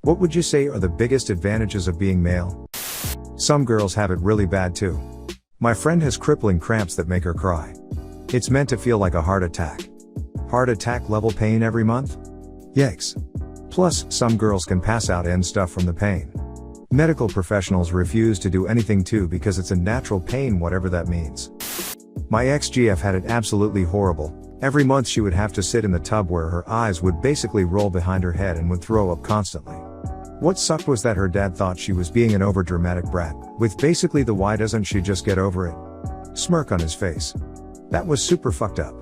What would you say are the biggest advantages of being male? Some girls have it really bad too. My friend has crippling cramps that make her cry. It's meant to feel like a heart attack. Heart attack level pain every month? Yikes. Plus, some girls can pass out and stuff from the pain. Medical professionals refuse to do anything too because it's a natural pain, whatever that means. My ex-GF had it absolutely horrible. Every month she would have to sit in the tub where her eyes would basically roll behind her head and would throw up constantly. What sucked was that her dad thought she was being an overdramatic brat, with basically the "why doesn't she just get over it?" smirk on his face. That was super fucked up.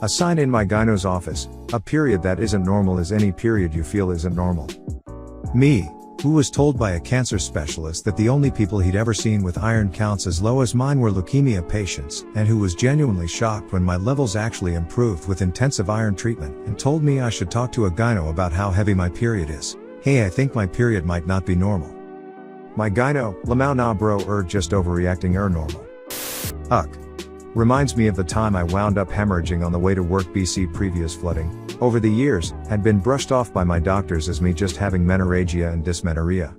A sign in my gyno's office: a period that isn't normal is any period you feel isn't normal. Me, who was told by a cancer specialist that the only people he'd ever seen with iron counts as low as mine were leukemia patients, and who was genuinely shocked when my levels actually improved with intensive iron treatment, and told me I should talk to a gyno about how heavy my period is. Hey, I think my period might not be normal. My gyno: lamau nah bro, just overreacting, normal. Uck. Reminds me of the time I wound up hemorrhaging on the way to work. BC previous flooding, over the years, had been brushed off by my doctors as me just having menorrhagia and dysmenorrhea,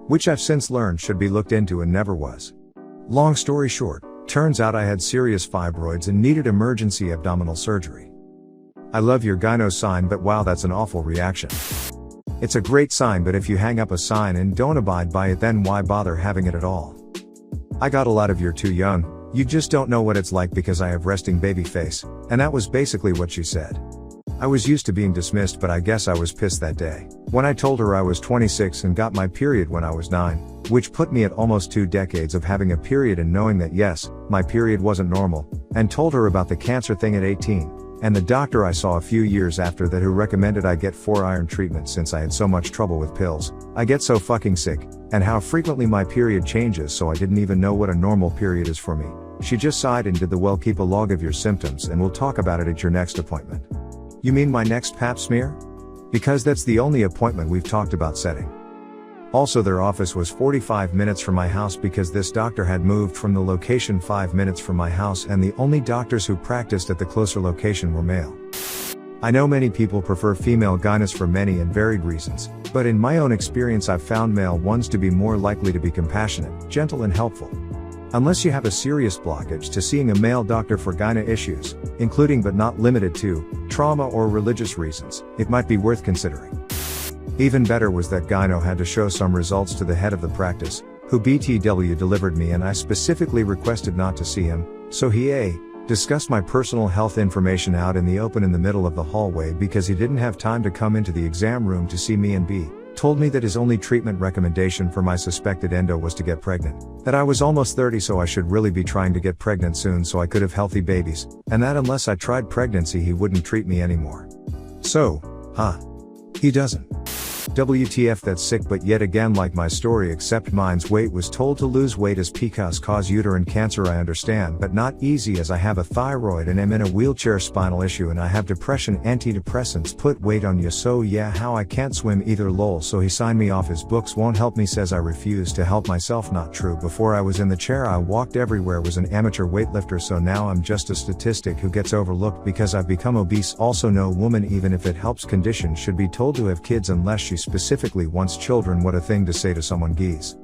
which I've since learned should be looked into and never was. Long story short, turns out I had serious fibroids and needed emergency abdominal surgery. I love your gyno sign, but wow, that's an awful reaction. It's a great sign, but if you hang up a sign and don't abide by it, then why bother having it at all? I got a lot of "you're too young, you just don't know what it's like because I have resting baby face," and that was basically what she said. I was used to being dismissed, but I guess I was pissed that day when I told her I was 26 and got my period when I was 9, which put me at almost 2 decades of having a period and knowing that yes, my period wasn't normal, and told her about the cancer thing at 18, and the doctor I saw a few years after that who recommended I get 4 iron treatments since I had so much trouble with pills. I get so fucking sick, and how frequently my period changes, so I didn't even know what a normal period is for me. She just sighed and did the "well, keep a log of your symptoms and we'll talk about it at your next appointment." You mean my next pap smear? Because that's the only appointment we've talked about setting. Also, their office was 45 minutes from my house because this doctor had moved from the location 5 minutes from my house, and the only doctors who practiced at the closer location were male. I know many people prefer female gynos for many and varied reasons, but in my own experience I've found male ones to be more likely to be compassionate, gentle and helpful. Unless you have a serious blockage to seeing a male doctor for gyno issues, including but not limited to trauma or religious reasons, it might be worth considering. Even better was that gyno had to show some results to the head of the practice, who BTW delivered me, and I specifically requested not to see him, so he A. discussed my personal health information out in the open in the middle of the hallway because he didn't have time to come into the exam room to see me, and B. told me that his only treatment recommendation for my suspected endo was to get pregnant, that I was almost 30 so I should really be trying to get pregnant soon so I could have healthy babies, and that unless I tried pregnancy he wouldn't treat me anymore. So, he doesn't. WTF, that's sick. But yet again, like my story, except mine's weight was told to lose weight as PCOS cause uterine cancer. I understand, but not easy, as I have a thyroid and am in a wheelchair, spinal issue, and I have depression. Antidepressants put weight on you, so yeah, how I can't swim either, lol. So he signed me off his books, won't help me, says I refuse to help myself. Not true. Before I was in the chair I walked everywhere, was an amateur weightlifter, so now I'm just a statistic who gets overlooked because I've become obese. Also, no woman, even if it helps condition, should be told to have kids unless she specifically wants children. What a thing to say to someone. Geez.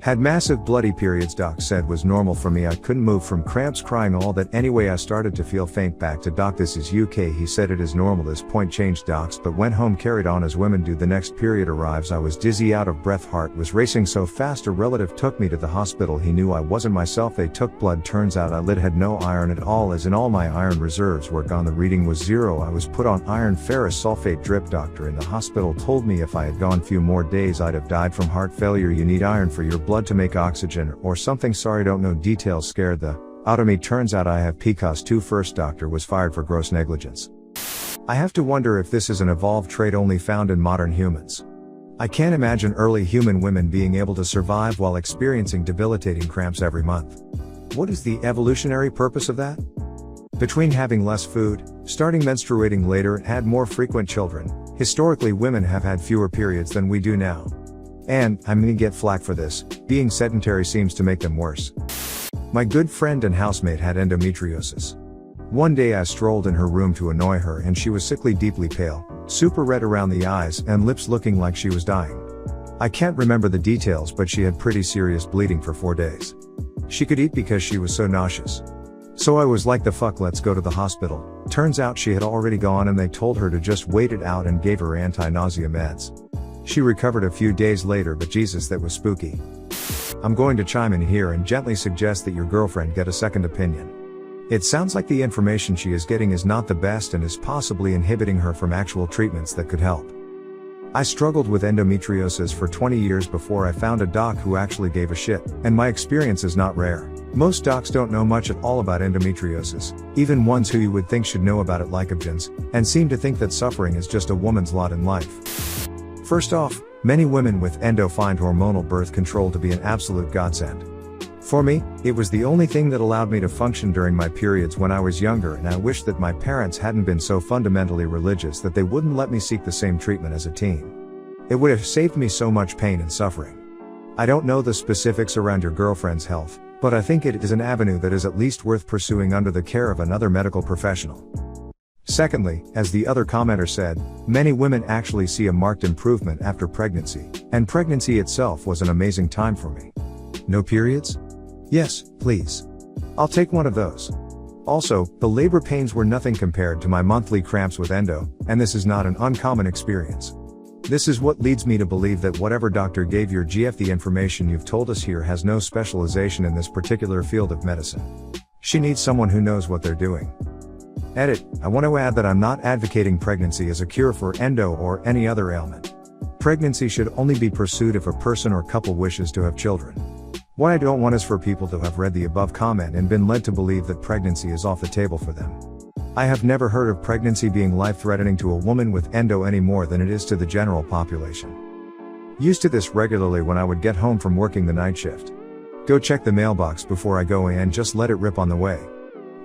Had massive bloody periods, doc said was normal for me. I couldn't move from cramps, crying, all that. Anyway, I started to feel faint. Back to doc, this is UK. He said it is normal. This point changed docs, but went home, carried on as women do. The next period arrives. I was dizzy, out of breath, heart was racing so fast. A relative took me to the hospital. He knew I wasn't myself. They took blood. Turns out I had no iron at all, as in all my iron reserves were gone. The reading was 0. I was put on iron ferrous sulfate drip. Doctor in the hospital told me if I had gone few more days I'd have died from heart failure. You need iron for your blood to make oxygen or something. Sorry, don't know details. Scared the out of me. Turns out I have PCOS too. First doctor was fired for gross negligence. I have to wonder if this is an evolved trait only found in modern humans. I can't imagine early human women being able to survive while experiencing debilitating cramps every month. What is the evolutionary purpose of that? Between having less food, starting menstruating later, and had more frequent children, historically women have had fewer periods than we do now. And, I'm gonna get flack for this, being sedentary seems to make them worse. My good friend and housemate had endometriosis. One day I strolled in her room to annoy her and she was sickly, deeply pale, super red around the eyes and lips looking like she was dying. I can't remember the details, but she had pretty serious bleeding for 4 days. She could eat because she was so nauseous. So I was like, the fuck, let's go to the hospital. Turns out she had already gone and they told her to just wait it out and gave her anti-nausea meds. She recovered a few days later, but Jesus, that was spooky. I'm going to chime in here and gently suggest that your girlfriend get a second opinion. It sounds like the information she is getting is not the best and is possibly inhibiting her from actual treatments that could help. I struggled with endometriosis for 20 years before I found a doc who actually gave a shit, and my experience is not rare. Most docs don't know much at all about endometriosis, even ones who you would think should know about it, like OBGYNs, and seem to think that suffering is just a woman's lot in life. First off, many women with endo find hormonal birth control to be an absolute godsend. For me, it was the only thing that allowed me to function during my periods when I was younger, and I wish that my parents hadn't been so fundamentally religious that they wouldn't let me seek the same treatment as a teen. It would have saved me so much pain and suffering. I don't know the specifics around your girlfriend's health, but I think it is an avenue that is at least worth pursuing under the care of another medical professional. Secondly, as the other commenter said, many women actually see a marked improvement after pregnancy, and pregnancy itself was an amazing time for me. No periods? Yes, please. I'll take one of those. Also, the labor pains were nothing compared to my monthly cramps with endo, and this is not an uncommon experience. This is what leads me to believe that whatever doctor gave your GF the information you've told us here has no specialization in this particular field of medicine. She needs someone who knows what they're doing. Edit, I want to add that I'm not advocating pregnancy as a cure for endo or any other ailment. Pregnancy should only be pursued if a person or couple wishes to have children. What I don't want is for people to have read the above comment and been led to believe that pregnancy is off the table for them. I have never heard of pregnancy being life-threatening to a woman with endo any more than it is to the general population. Used to this regularly when I would get home from working the night shift. Go check the mailbox before I go in and just let it rip on the way.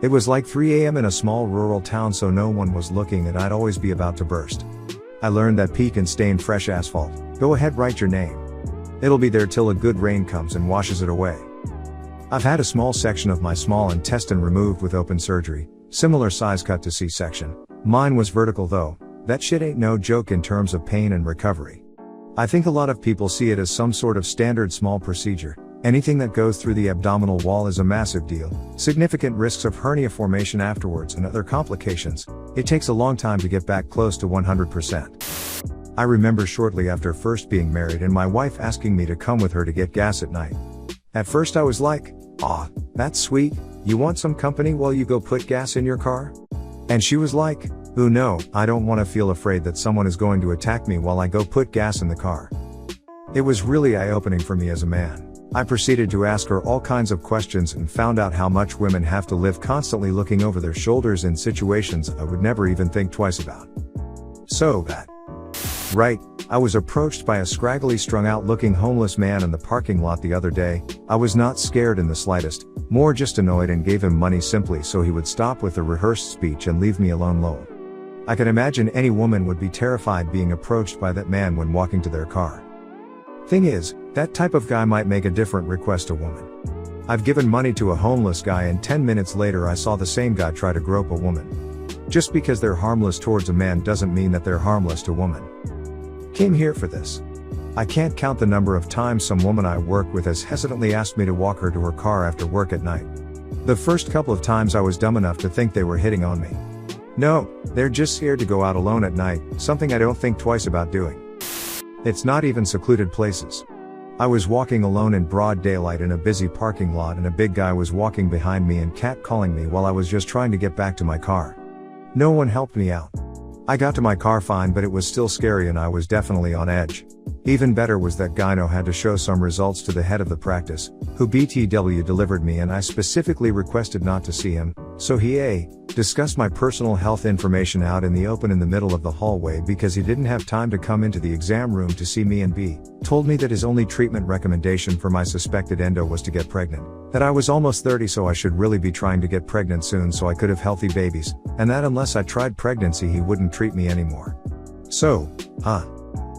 It was like 3 a.m. in a small rural town, so no one was looking and I'd always be about to burst. I learned that pee can stain fresh asphalt. Go ahead, write your name. It'll be there till a good rain comes and washes it away. I've had a small section of my small intestine removed with open surgery, similar size cut to C-section. Mine was vertical though. That shit ain't no joke in terms of pain and recovery. I think a lot of people see it as some sort of standard small procedure. Anything that goes through the abdominal wall is a massive deal. Significant risks of hernia formation afterwards and other complications. It takes a long time to get back close to 100%. I remember shortly after first being married and my wife asking me to come with her to get gas at night. At first I was like, "Aw, that's sweet, you want some company while you go put gas in your car?" And she was like, "Ooh no, I don't want to feel afraid that someone is going to attack me while I go put gas in the car." It was really eye-opening for me as a man. I proceeded to ask her all kinds of questions and found out how much women have to live constantly looking over their shoulders in situations I would never even think twice about. So that. Right, I was approached by a scraggly strung out looking homeless man in the parking lot the other day. I was not scared in the slightest, more just annoyed, and gave him money simply so he would stop with the rehearsed speech and leave me alone. I can imagine any woman would be terrified being approached by that man when walking to their car. Thing is, that type of guy might make a different request to woman. I've given money to a homeless guy and 10 minutes later I saw the same guy try to grope a woman. Just because they're harmless towards a man doesn't mean that they're harmless to women. Came here for this. I can't count the number of times some woman I work with has hesitantly asked me to walk her to her car after work at night. The first couple of times I was dumb enough to think they were hitting on me. No, they're just scared to go out alone at night, something I don't think twice about doing. It's not even secluded places. I was walking alone in broad daylight in a busy parking lot and a big guy was walking behind me and catcalling me while I was just trying to get back to my car. No one helped me out. I got to my car fine, but it was still scary and I was definitely on edge. Even better was that gyno had to show some results to the head of the practice, who BTW delivered me, and I specifically requested not to see him, so he discussed my personal health information out in the open in the middle of the hallway because he didn't have time to come into the exam room to see me, and B, told me that his only treatment recommendation for my suspected endo was to get pregnant, that I was almost 30 so I should really be trying to get pregnant soon so I could have healthy babies, and that unless I tried pregnancy he wouldn't treat me anymore. So,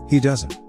he doesn't.